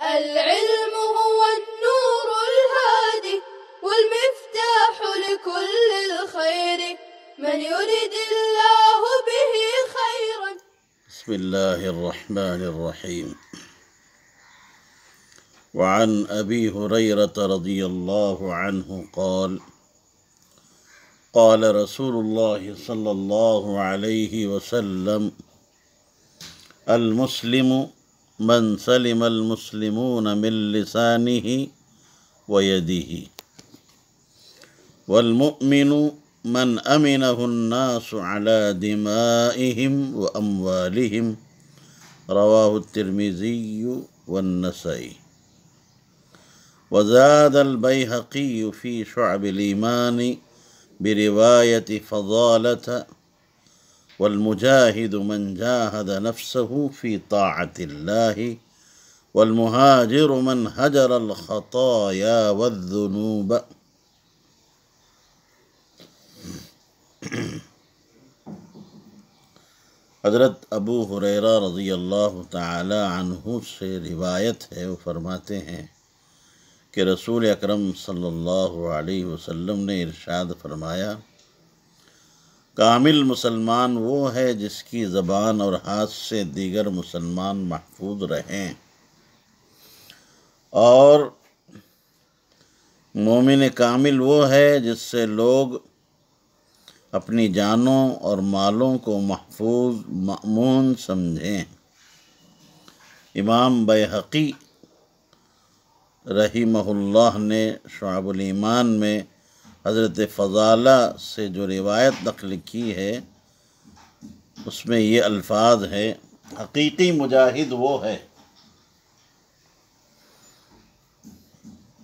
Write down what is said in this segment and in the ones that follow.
العلم هو النور الهادي والمفتاح لكل الخير من يرد الله به خيرا. بسم الله الرحمن الرحيم. وعن أبي هريرة رضي الله عنه قال قال رسول الله صلى الله عليه وسلم المسلم من سلم المسلمون من لسانه ويده والمؤمن من أمنه الناس على دمائهم وأموالهم رواه الترمذي والنسائي. وزاد البيهقي في شعب الإيمان برواية فضالة والمجاهد من جاهد نفسه في طاعة الله والمهاجر من هجر الخطايا والذنوب. حضرت ابو ہریرہ رضی اللہ تعالی عنہ سے روایت ہے، وہ فرماتے ہیں کہ رسول اکرم صلی اللہ علیہ وسلم نے ارشاد فرمایا، کامل مسلمان وہ ہے جس کی زبان اور ہاتھ سے دیگر مسلمان محفوظ رہیں، اور مومن کامل وہ ہے جس سے لوگ اپنی جانوں اور مالوں کو محفوظ مأمون سمجھیں۔ امام بیہقی رحمہ اللہ نے شعب الایمان میں حضرت فضالہ سے جو روایت نقل کی ہے اس میں یہ الفاظ ہے، حقیقی مجاہد وہ ہے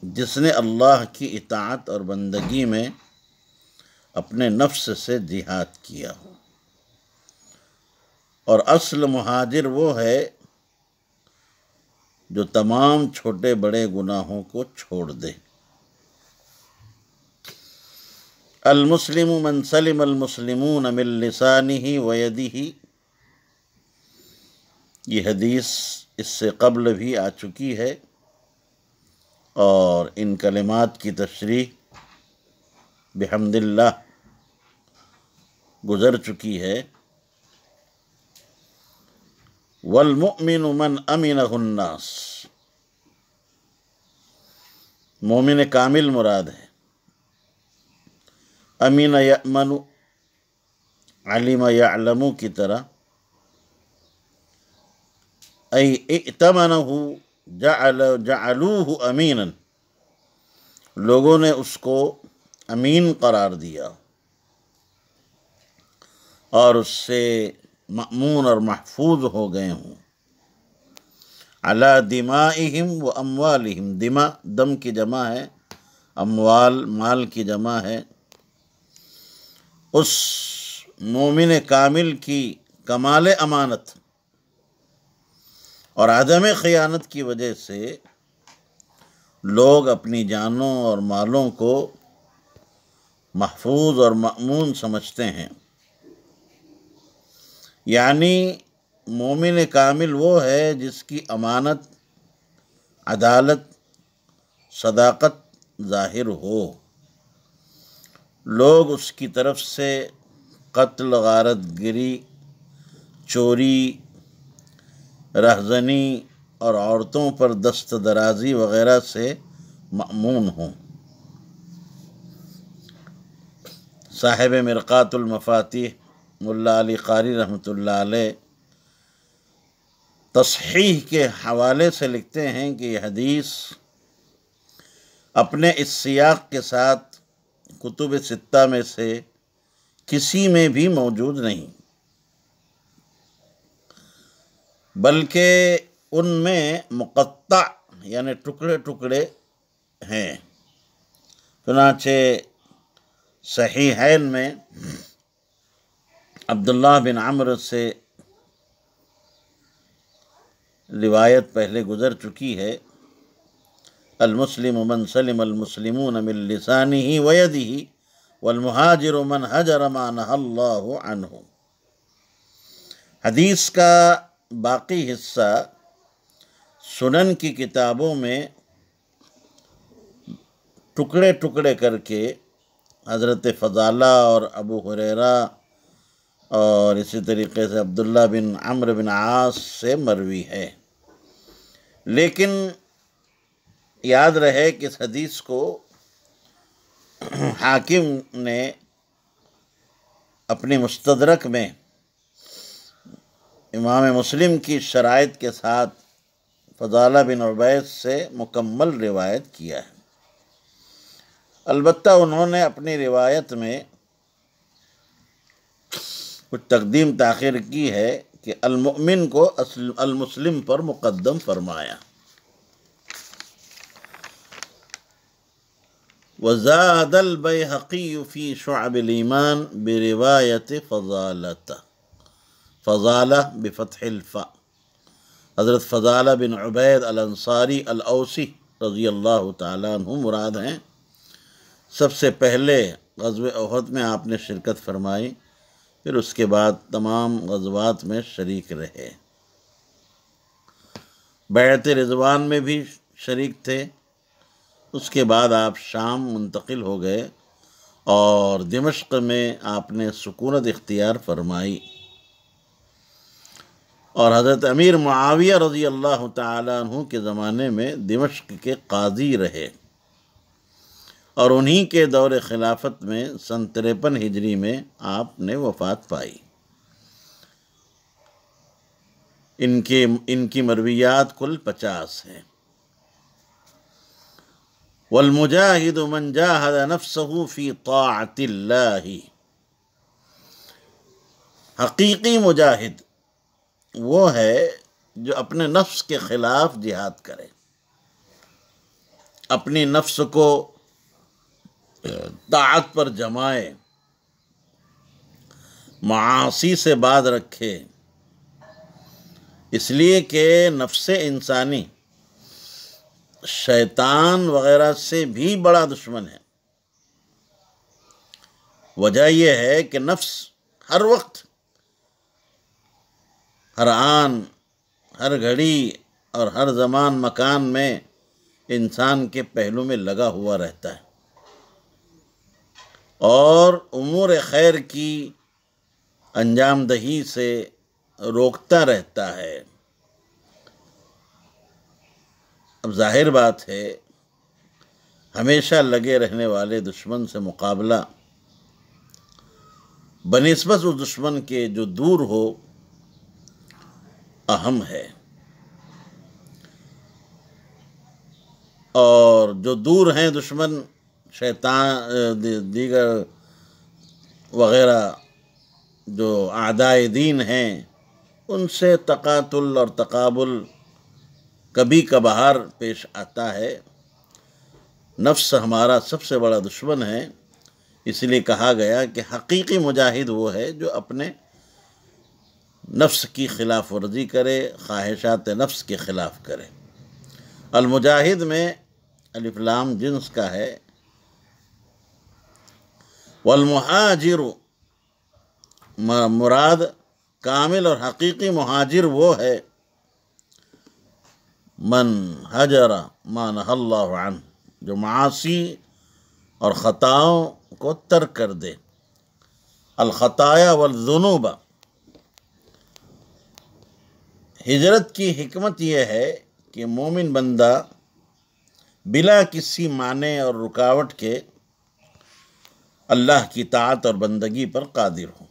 جس نے اللہ کی اطاعت اور بندگی میں اپنے نفس سے جہاد کیا ہو، اور اصل مہاجر وہ ہے جو تمام چھوٹے بڑے گناہوں کو چھوڑ دے۔ المسلم من سلم المسلمون من لسانه ویدہ، یہ حدیث اس سے قبل بھی آ چکی ہے اور ان کلمات کی تشریح بحمد اللہ گزر چکی ہے۔ والمؤمن من امنہ الناس، مومن کامل مراد ہے۔ امین یأمن، علم یعلم کی طرح، ای ائتمنہ جعلوہ امینا، لوگوں نے اس کو امین قرار دیا اور اس سے مأمون اور محفوظ ہو گئے ہوں۔ علی دمائہم و اموالہم، دماء دم کی جمع ہے، اموال مال کی جمع ہے۔ اس مومن کامل کی کمال امانت اور عدم خیانت کی وجہ سے لوگ اپنی جانوں اور مالوں کو محفوظ اور مأمون سمجھتے ہیں۔ یعنی مومن کامل وہ ہے جس کی امانت، عدالت، صداقت ظاہر ہو، لوگ اس کی طرف سے قتل، غارت گری، چوری، رہزنی اور عورتوں پر دست درازی وغیرہ سے مأمون ہوں۔ صاحب مرقات المفاتیح ملا علی قاری رحمۃ اللہ علیہ تصحیح کے حوالے سے لکھتے ہیں کہ یہ حدیث اپنے اس سیاق کے ساتھ کتب ستہ میں سے کسی میں بھی موجود نہیں، بلکہ ان میں مقطع یعنی ٹکڑے ٹکڑے ہیں۔ چنانچہ صحیحین میں عبداللہ بن عمرو سے روایت پہلے گزر چکی ہے، المسلم من سلم المسلمون من لسانه ویدہ والمہاجر من ہجر ما نہی اللہ عنہ۔ حدیث کا باقی حصہ سنن کی کتابوں میں ٹکڑے ٹکڑے کر کے حضرت فضالہ اور ابو ہریرہ اور اسی طریقے سے عبداللہ بن عمرو بن عاص سے مروی ہے، لیکن یاد رہے کہ اس حدیث کو حاکم نے اپنی مستدرک میں امام مسلم کی شرائط کے ساتھ فضالہ بن عبید سے مکمل روایت کیا ہے۔ البتہ انہوں نے اپنی روایت میں کچھ تقدیم تاخیر کی ہے کہ المؤمن کو المسلم پر مقدم فرمایا۔ وزاد البیہقی فی شعب الایمان بروایت فضالہ بفتح الفاء، حضرت فضالہ بن عبید الانصاری الاوسی رضی اللہ تعالیٰ عنہ مراد ہیں۔ سب سے پہلے غزوہ احد میں آپ نے شرکت فرمائی، پھر اس کے بعد تمام غزوات میں شریک رہے، بیعت رضوان میں بھی شریک تھے۔ اس کے بعد آپ شام منتقل ہو گئے اور دمشق میں آپ نے سکونت اختیار فرمائی، اور حضرت امیر معاویہ رضی اللہ تعالیٰ عنہ کے زمانے میں دمشق کے قاضی رہے، اور انہی کے دور خلافت میں سن 53 ہجری میں آپ نے وفات پائی۔ ان کی مرویات کل 50 ہیں۔ والمجاہد من جاہد نفسہ فی طاعت اللہ، حقیقی مجاہد وہ ہے جو اپنے نفس کے خلاف جہاد کرے، اپنی نفس کو طاعت پر جمائے، معاصی سے باز رکھے، اس لیے کہ نفس انسانی شیطان وغیرہ سے بھی بڑا دشمن ہے۔ وجہ یہ ہے کہ نفس ہر وقت، ہر آن، ہر گھڑی اور ہر زمان مکان میں انسان کے پہلو میں لگا ہوا رہتا ہے اور امور خیر کی انجام دہی سے روکتا رہتا ہے۔ اب ظاہر بات ہے، ہمیشہ لگے رہنے والے دشمن سے مقابلہ بنسبت اس دشمن کے جو دور ہو اہم ہے، اور جو دور ہیں دشمن شیطان دیگر وغیرہ جو اعدائے دین ہیں، ان سے تقاتل اور تقابل کبھی کبھار پیش آتا ہے۔ نفس ہمارا سب سے بڑا دشمن ہے، اس لیے کہا گیا کہ حقیقی مجاہد وہ ہے جو اپنے نفس کی خلاف ورزی کرے، خواہشات نفس کے خلاف کرے۔ المجاہد میں الف لام جنس کا ہے۔ والمہاجر، مراد کامل اور حقیقی مہاجر وہ ہے من حجر ما نہی اللہ عنہ، جو معاصی اور خطاؤں کو ترک کر دے۔ الخطایا والذنوب، ہجرت کی حکمت یہ ہے کہ مومن بندہ بلا کسی مانع اور رکاوٹ کے اللہ کی طاعت اور بندگی پر قادر ہو۔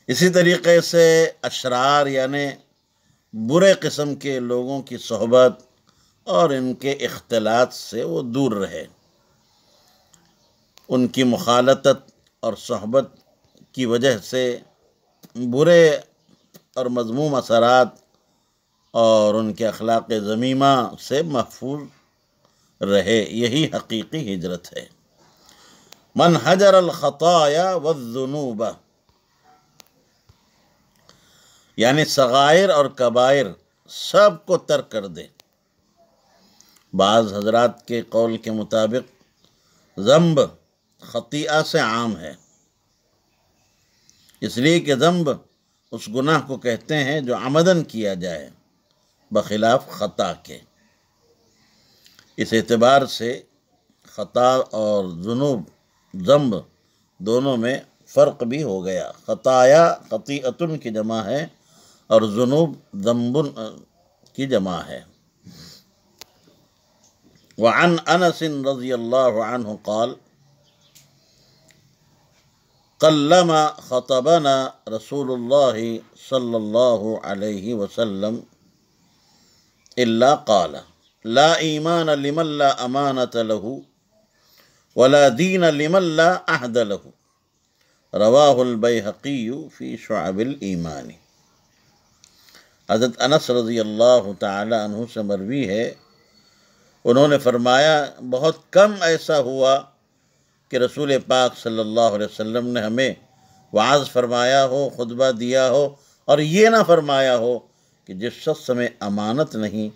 اسی طریقے سے اشرار یعنی برے قسم کے لوگوں کی صحبت اور ان کے اختلاط سے وہ دور رہے، ان کی مخالطت اور صحبت کی وجہ سے برے اور مذموم اثرات اور ان کے اخلاق ذمیمہ سے محفوظ رہے، یہی حقیقی ہجرت ہے۔ من حجر الخطایا والذنوب، یعنی صغائر اور کبائر سب کو ترک کر دے۔ بعض حضرات کے قول کے مطابق ذنب خطیئہ سے عام ہے، اس لیے کہ ذنب اس گناہ کو کہتے ہیں جو عمدن کیا جائے، بخلاف خطا کے۔ اس اعتبار سے خطا اور ذنب دونوں میں فرق بھی ہو گیا۔ خطایا خطیئتن کی جمع ہے اور ذنوب ذنب کی جمع ہے۔ وعن انس رضی اللہ عنہ قال قلما خطبنا رسول اللہ صلی اللہ علیہ وسلم الا قال لا ایمان لمن لا امانۃ له ولا دین لمن لا عہد له رواہ البیہقی فی شعب الایمان۔ حضرت انس رضی اللہ تعالی عنہ سے مروی ہے، انہوں نے فرمایا بہت کم ایسا ہوا کہ رسول پاک صلی اللہ علیہ وسلم نے ہمیں وعظ فرمایا ہو، خطبہ دیا ہو، اور یہ نہ فرمایا ہو کہ جس شخص میں امانت نہیں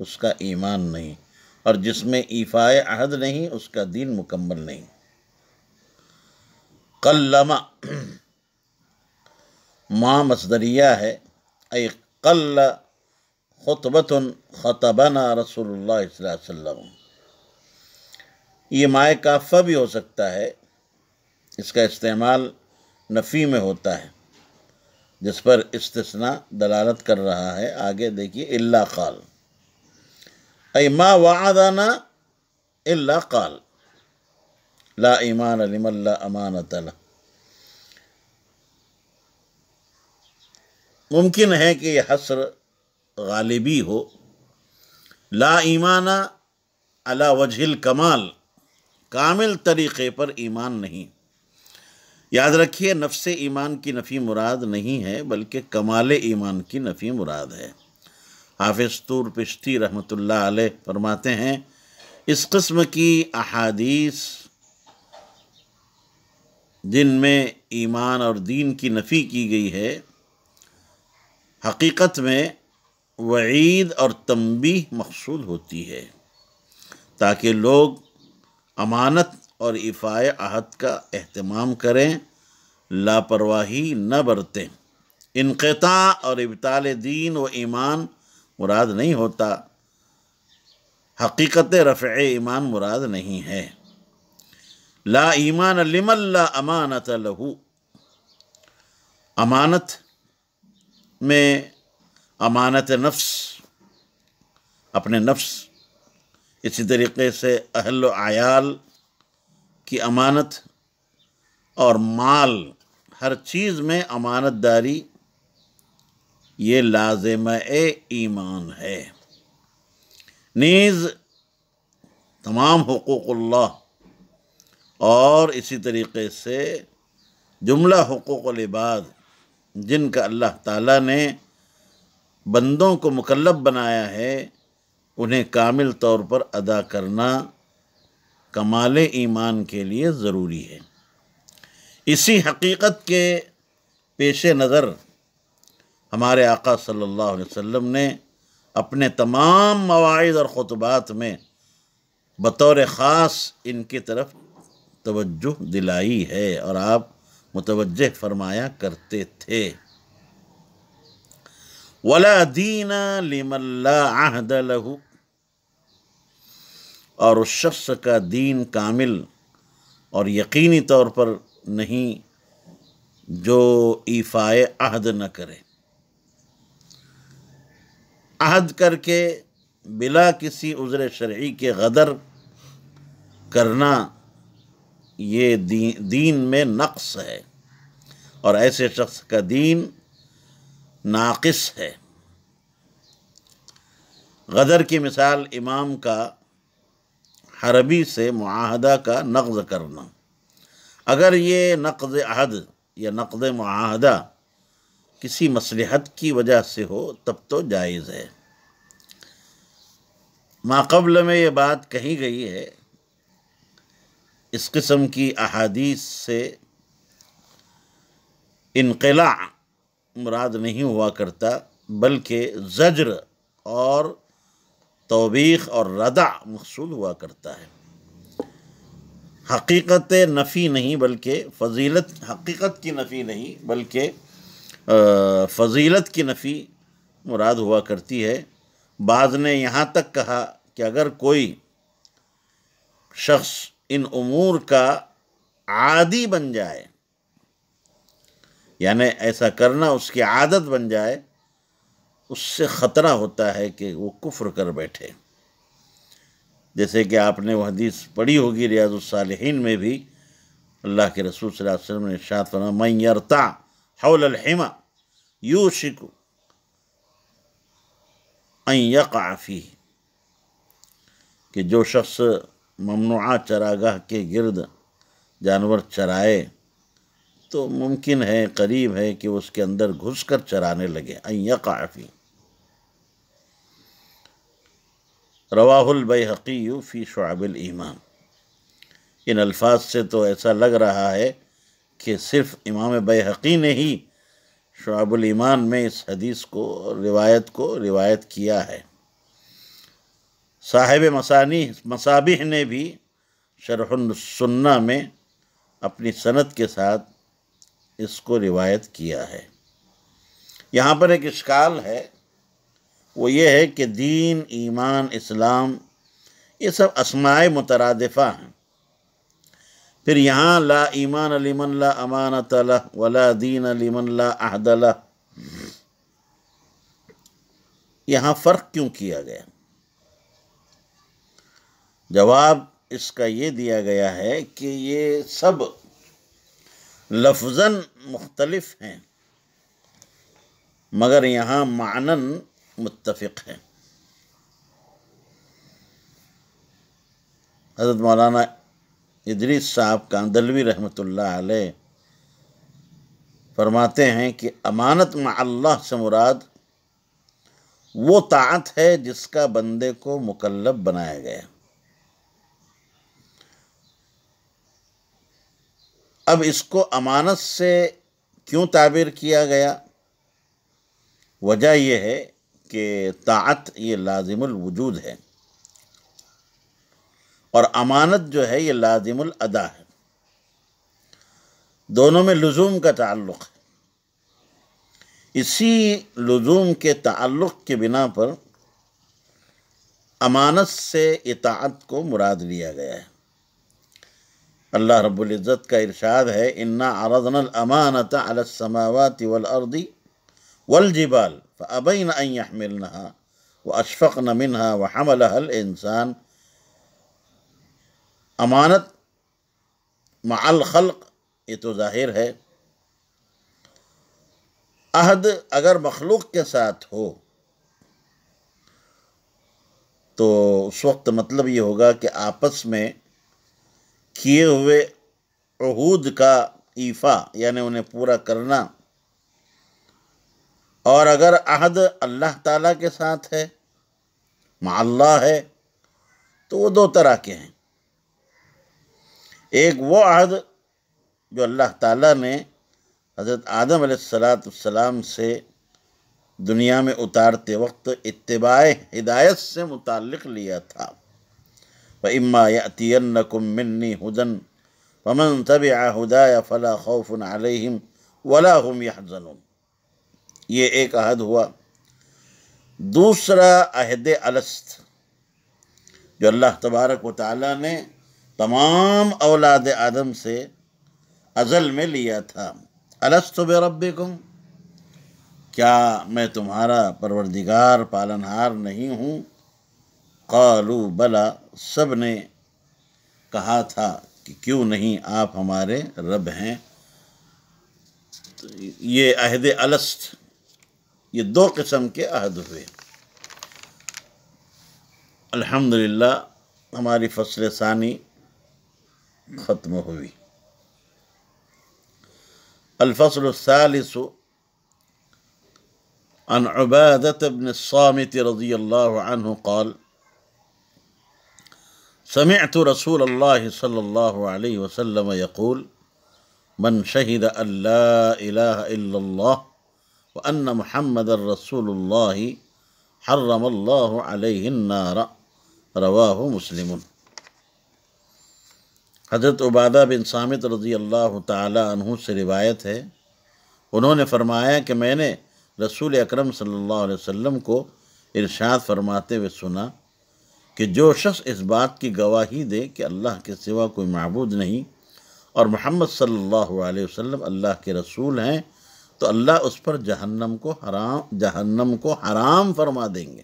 اس کا ایمان نہیں، اور جس میں ایفائے عہد نہیں اس کا دین مکمل نہیں۔ قلما ما مصدریہ ہے، ای قل خطبۃ خطبنا رسول اللہ صلی اللہ علیہ وسلم۔ یہ مائے کافہ بھی ہو سکتا ہے، اس کا استعمال نفی میں ہوتا ہے جس پر استثناء دلالت کر رہا ہے۔ آگے دیکھیے الا قال، ای ما وعدنا الا قال لا ایمان لمن لا امانۃ له۔ ممکن ہے کہ یہ حصر غالبی ہو، لا ایمان علی وجہ الکمال، کامل طریقے پر ایمان نہیں۔ یاد رکھیے نفس ایمان کی نفی مراد نہیں ہے بلکہ کمال ایمان کی نفی مراد ہے۔ حافظ طور پشتی رحمۃ اللہ علیہ فرماتے ہیں اس قسم کی احادیث جن میں ایمان اور دین کی نفی کی گئی ہے حقیقت میں وعید اور تنبیہ مقصود ہوتی ہے تاکہ لوگ امانت اور ایفائے عہد کا اہتمام کریں، لاپرواہی نہ برتیں۔ انقطاع اور ابطال دین و ایمان مراد نہیں ہوتا، حقیقت رفع ایمان مراد نہیں ہے۔ لا ایمان لمن لا امانۃ له، امانت میں امانت نفس، اپنے نفس، اسی طریقے سے اہل و عیال کی امانت اور مال، ہر چیز میں امانت داری یہ لازمہ ایمان ہے۔ نیز تمام حقوق اللہ اور اسی طریقے سے جملہ حقوق العباد جن کا اللہ تعالیٰ نے بندوں کو مکلف بنایا ہے انہیں کامل طور پر ادا کرنا کمال ایمان کے لیے ضروری ہے۔ اسی حقیقت کے پیش نظر ہمارے آقا صلی اللہ علیہ وسلم نے اپنے تمام مواعظ اور خطبات میں بطور خاص ان کی طرف توجہ دلائی ہے اور آپ متوجہ فرمایا کرتے تھے۔ وَلَا دِينَ لِمَن لَا عَهْدَ لَهُ، اور اس شخص کا دین کامل اور یقینی طور پر نہیں جو ایفائے عہد نہ کرے۔ عہد کر کے بلا کسی عذر شرعی کے غدر کرنا یہ دین میں نقص ہے اور ایسے شخص کا دین ناقص ہے۔ غدر کی مثال امام کا حربی سے معاہدہ کا نقض کرنا، اگر یہ نقض عہد یا نقض معاہدہ کسی مصلحت کی وجہ سے ہو تب تو جائز ہے۔ ما قبل میں یہ بات کہی گئی ہے، اس قسم کی احادیث سے انقلاع مراد نہیں ہوا کرتا بلکہ زجر اور توبیخ اور ردع مقصود ہوا کرتا ہے۔ حقیقت نفی نہیں بلکہ فضیلت، حقیقت کی نفی نہیں بلکہ فضیلت کی نفی مراد ہوا کرتی ہے، بعض نے یہاں تک کہا کہ اگر کوئی شخص ان امور کا عادی بن جائے، یعنی ایسا کرنا اس کی عادت بن جائے، اس سے خطرہ ہوتا ہے کہ وہ کفر کر بیٹھے۔ جیسے کہ آپ نے وہ حدیث پڑھی ہوگی ریاض الصالحین میں بھی، اللہ کے رسول صلی اللہ علیہ وسلم نے ارشاد فرمایا من یرتع حول الحمى یوشک ان یقع فیہ، کہ جو شخص ممنوعہ چراگاہ کے گرد جانور چرائے تو ممکن ہے، قریب ہے کہ اس کے اندر گھس کر چرانے لگے۔ ان یقع فیہ، رواہ البیہقی فی شعب الایمان۔ ان الفاظ سے تو ایسا لگ رہا ہے کہ صرف امام بیہقی نے ہی شعب الایمان میں اس حدیث کو روایت کیا ہے۔ صاحب مصابیح نے بھی شرح السنہ میں اپنی سند کے ساتھ اس کو روایت کیا ہے۔ یہاں پر ایک اشکال ہے، وہ یہ ہے کہ دین، ایمان، اسلام یہ سب اسماء مترادفہ ہیں، پھر یہاں لا ایمان لمن لا امانۃ لہ ولا دین لمن لا عہد لہ، یہاں فرق کیوں کیا گیا؟ جواب اس کا یہ دیا گیا ہے کہ یہ سب لفظاً مختلف ہیں مگر یہاں معناً متفق ہیں۔ حضرت مولانا ادریس صاحب کاندلوی رحمۃ اللہ علیہ فرماتے ہیں کہ امانت مع اللہ سے مراد وہ طاعت ہے جس کا بندے کو مکلف بنایا گیا۔ اب اس کو امانت سے کیوں تعبیر کیا گیا؟ وجہ یہ ہے کہ طاعت یہ لازم الوجود ہے اور امانت جو ہے یہ لازم الادا ہے، دونوں میں لزوم کا تعلق ہے۔ اسی لزوم کے تعلق کے بنا پر امانت سے اطاعت کو مراد لیا گیا ہے۔ اللہ رب العزت کا ارشاد ہے انا عرضنا الامانۃ علی السماوات والارض والجبال فابین ان يحملنها واشفقن منها وحملها الانسان۔ امانت مع الخلق یہ تو ظاہر ہے، عہد اگر مخلوق کے ساتھ ہو تو اس وقت مطلب یہ ہوگا کہ آپس میں کیے ہوئے عہود کا ایفا یعنی انہیں پورا کرنا، اور اگر عہد اللہ تعالیٰ کے ساتھ ہے، مع اللہ ہے، تو وہ دو طرح کے ہیں۔ ایک وہ عہد جو اللہ تعالیٰ نے حضرت آدم علیہ السلام سے دنیا میں اتارتے وقت اتباع ہدایت سے متعلق لیا تھا، وَإِمَّا يَأْتِيَنَّكُم مِّنِّي هُدًى فَمَن تَبِعَ هُدَايَ فَلَا خَوْفٌ عَلَيْهِمْ وَلَا هُمْ يَحْزَنُونَ، یہ ایک عہد ہوا۔ دوسرا عہد الست جو اللہ تبارک و تعالیٰ نے تمام اولاد آدم سے ازل میں لیا تھا، الست بربکم، کیا میں تمہارا پروردگار پالنہار نہیں ہوں؟ قالوا بلا، سب نے کہا تھا کہ کیوں نہیں، آپ ہمارے رب ہیں۔ یہ عہد الست، یہ دو قسم کے عہد ہوئے۔ الحمدللہ ہماری فصل ثانی ختم ہوئی۔ الفصل الثالث عن عبادة بن الصامت رضی اللہ عنہ قال سمعت رسول اللہ صلی اللہ علیہ وسلم يقول من شہد ان لا الہ الا اللہ وان محمد رسول اللہ حرم اللہ علیہ النار، رواہ مسلم۔ حضرت عبادہ بن صامت رضی اللہ تعالی عنہ سے روایت ہے، انہوں نے فرمایا کہ میں نے رسول اکرم صلی اللہ علیہ وسلم کو ارشاد فرماتے ہوئے سنا کہ جو شخص اس بات کی گواہی دے کہ اللہ کے سوا کوئی معبود نہیں اور محمد صلی اللہ علیہ وسلم اللہ کے رسول ہیں تو اللہ اس پر جہنم کو حرام فرما دیں گے۔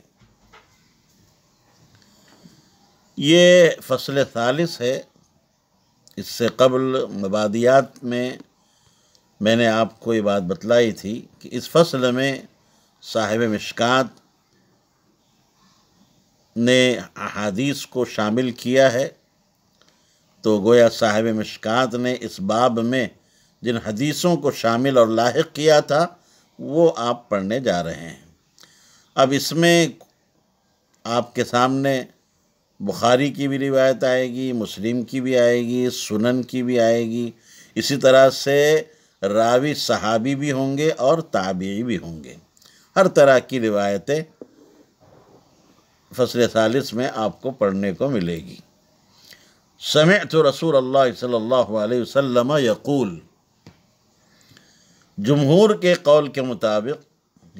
یہ فصل ثالث ہے۔ اس سے قبل مبادیات میں نے آپ کو یہ بات بتلائی تھی کہ اس فصل میں صاحب مشکات نے احادیث کو شامل کیا ہے، تو گویا صاحب مشکات نے اس باب میں جن حدیثوں کو شامل اور لاحق کیا تھا وہ آپ پڑھنے جا رہے ہیں۔ اب اس میں آپ کے سامنے بخاری کی بھی روایت آئے گی، مسلم کی بھی آئے گی، سنن کی بھی آئے گی، اسی طرح سے راوی صحابی بھی ہوں گے اور تابعی بھی ہوں گے۔ ہر طرح کی روایتیں فصل ثالث میں آپ کو پڑھنے کو ملے گی۔ سمعت رسول اللہ صلی اللہ علیہ وسلم یقول، جمہور کے قول کے مطابق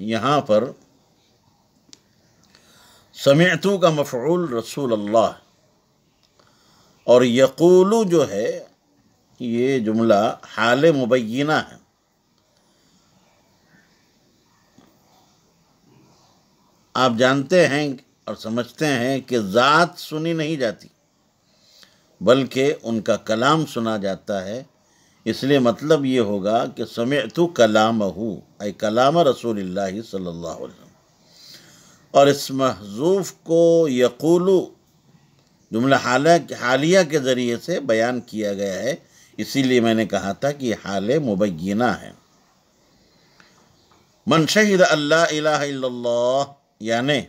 یہاں پر سمعتو کا مفعول رسول اللہ اور یقولو جو ہے یہ جملہ حال مبینہ ہے۔ آپ جانتے ہیں اور سمجھتے ہیں کہ ذات سنی نہیں جاتی بلکہ ان کا کلام سنا جاتا ہے، اس لیے مطلب یہ ہوگا کہ سمعت کلامہ اے کلام رسول اللہ صلی اللہ علیہ وسلم، اور اس محذوف کو یقولو جملہ حالیہ کے ذریعے سے بیان کیا گیا ہے، اسی لیے میں نے کہا تھا کہ یہ حال مبینہ ہے۔ من شہد اللہ الہ الا اللہ، یعنی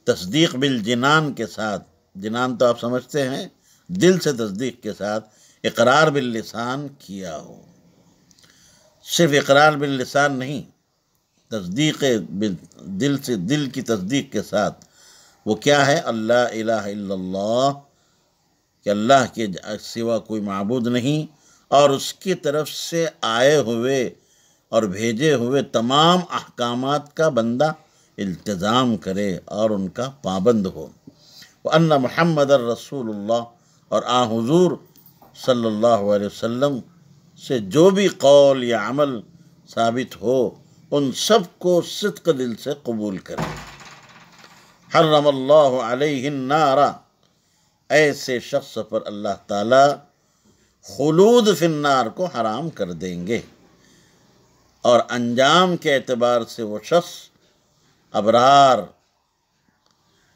تصدیق بالجنان کے ساتھ، جنان تو آپ سمجھتے ہیں دل سے تصدیق کے ساتھ اقرار باللسان کیا ہو، صرف اقرار باللسان نہیں، تصدیق دل سے، دل کی تصدیق کے ساتھ، وہ کیا ہے؟ اللہ الہ الا اللہ، کہ اللہ کے سوا کوئی معبود نہیں اور اس کی طرف سے آئے ہوئے اور بھیجے ہوئے تمام احکامات کا بندہ التزام کرے اور ان کا پابند ہو، وَأَنَّ مُحَمَّدَ الرَّسُولُ اللَّهِ، اور حضور صلی اللہ علیہ وسلم سے جو بھی قول یا عمل ثابت ہو ان سب کو صدق دل سے قبول کرے۔ حرم اللہ علیہ النار، ایسے شخص پر اللہ تعالی خلود فی النار کو حرام کر دیں گے، اور انجام کے اعتبار سے وہ شخص ابرار،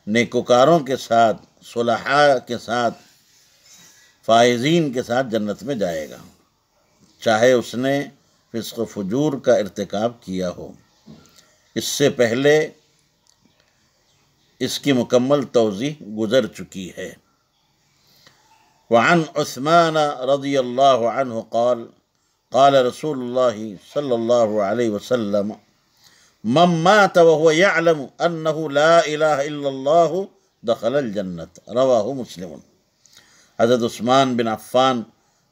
نیکوکاروں کے ساتھ، صلحاء کے ساتھ، فائزین کے ساتھ جنت میں جائے گا، چاہے اس نے فسق و فجور کا ارتکاب کیا ہو۔ اس سے پہلے اس کی مکمل توضیح گزر چکی ہے۔ وعن عثمان رضی اللہ عنہ قال قال رسول اللہ صلی اللہ علیہ وسلم من مات وهو يعلم انه لا الہ الا اللہ دخل الجنت، رواہ مسلم۔ حضرت عثمان بن عفان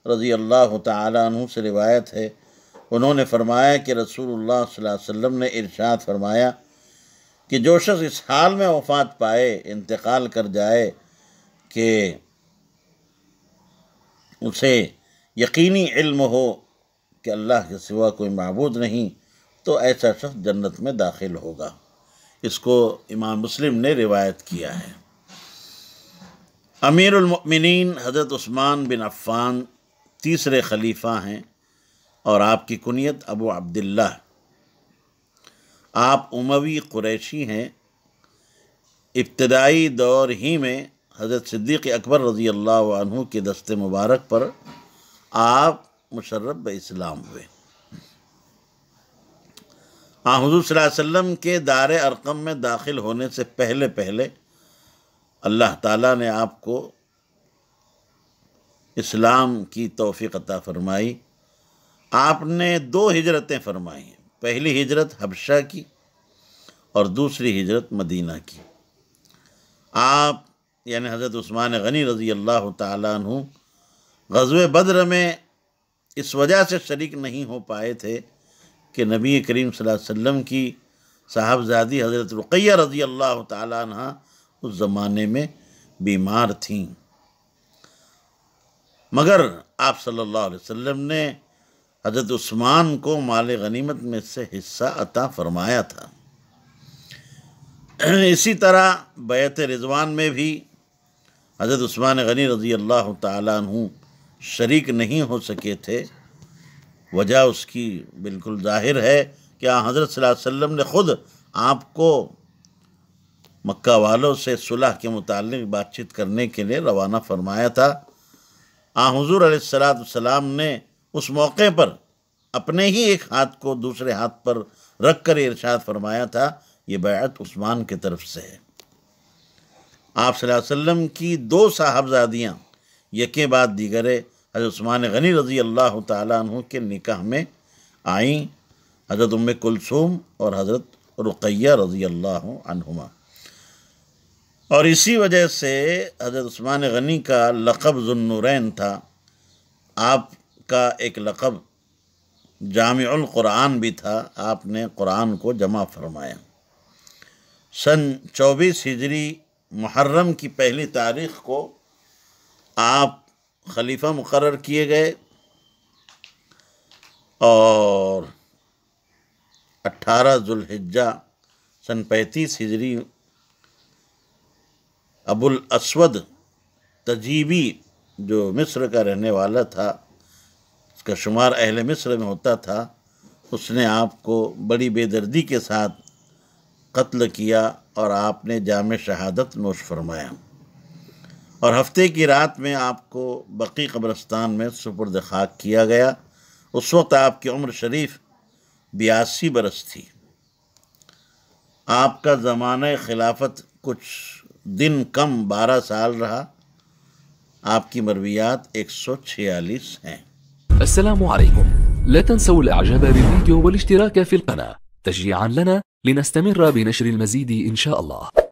رضی اللہ تعالیٰ عنہ سے روایت ہے، انہوں نے فرمایا کہ رسول اللہ صلی اللہ علیہ وسلم نے ارشاد فرمایا کہ جو شخص اس حال میں وفات پائے، انتقال کر جائے کہ اسے یقینی علم ہو کہ اللہ کے سوا کوئی معبود نہیں، تو ایسا شخص جنت میں داخل ہوگا۔ اس کو امام مسلم نے روایت کیا ہے۔ امیر المؤمنین حضرت عثمان بن عفان تیسرے خلیفہ ہیں اور آپ کی کنیت ابو عبداللہ، آپ اموی قریشی ہیں۔ ابتدائی دور ہی میں حضرت صدیق اکبر رضی اللہ عنہ کے دست مبارک پر آپ مشرف باسلام ہوئے۔ حضور صلی اللہ علیہ وسلم کے دار ارقم میں داخل ہونے سے پہلے اللہ تعالیٰ نے آپ کو اسلام کی توفیق عطا فرمائی۔ آپ نے 2 ہجرتیں فرمائی، پہلی ہجرت حبشہ کی اور دوسری ہجرت مدینہ کی۔ آپ یعنی حضرت عثمان غنی رضی اللہ تعالیٰ عنہ غزوہ بدر میں اس وجہ سے شریک نہیں ہو پائے تھے کہ نبی کریم صلی اللہ علیہ وسلم کی صاحبزادی حضرت رقیہ رضی اللہ تعالیٰ عنہ اس زمانے میں بیمار تھیں، مگر آپ صلی اللہ علیہ وسلم نے حضرت عثمان کو مال غنیمت میں سے حصہ عطا فرمایا تھا۔ اسی طرح بیعت رضوان میں بھی حضرت عثمان غنی رضی اللہ تعالیٰ عنہ شریک نہیں ہو سکے تھے۔ وجہ اس کی بالکل ظاہر ہے کہ حضرت صلی اللہ علیہ وسلم نے خود آپ کو مکہ والوں سے صلح کے متعلق بات چیت کرنے کے لیے روانہ فرمایا تھا۔ حضور علیہ السلام نے اس موقع پر اپنے ہی ایک ہاتھ کو دوسرے ہاتھ پر رکھ کر ارشاد فرمایا تھا، یہ بیعت عثمان کی طرف سے ہے۔ آپ صلی اللہ علیہ وسلم کی دو صاحبزادیاں یکے بعد دیگرے حضرت عثمان غنی رضی اللہ تعالیٰ عنہ کے نکاح میں آئیں، حضرت ام کلثوم اور حضرت رقیہ رضی اللہ عنہما، اور اسی وجہ سے حضرت عثمان غنی کا لقب ذو النورین تھا۔ آپ کا ایک لقب جامع القرآن بھی تھا، آپ نے قرآن کو جمع فرمایا۔ سن 24 ہجری محرم کی پہلی تاریخ کو آپ خلیفہ مقرر کیے گئے، اور 18 ذوالحجہ سن 35 ہجری ابو الاسود تجیبی جو مصر کا رہنے والا تھا، اس کا شمار اہل مصر میں ہوتا تھا، اس نے آپ کو بڑی بے دردی کے ساتھ قتل کیا اور آپ نے جام شہادت نوش فرمایا، اور ہفتے کی رات میں آپ کو بقیع قبرستان میں سپرد خاک کیا گیا۔ اس وقت آپ کی عمر شریف 82 برس تھی۔ آپ کا زمانہ خلافت کچھ دن کم 12 سال رہا۔ آپ کی مرویات 146 ہیں۔ السلام عليكم، لا تنسوا الاعجاب بالفيديو والاشتراك في القناة تشجيعا لنا لنستمر بنشر المزيد إن شاء الله.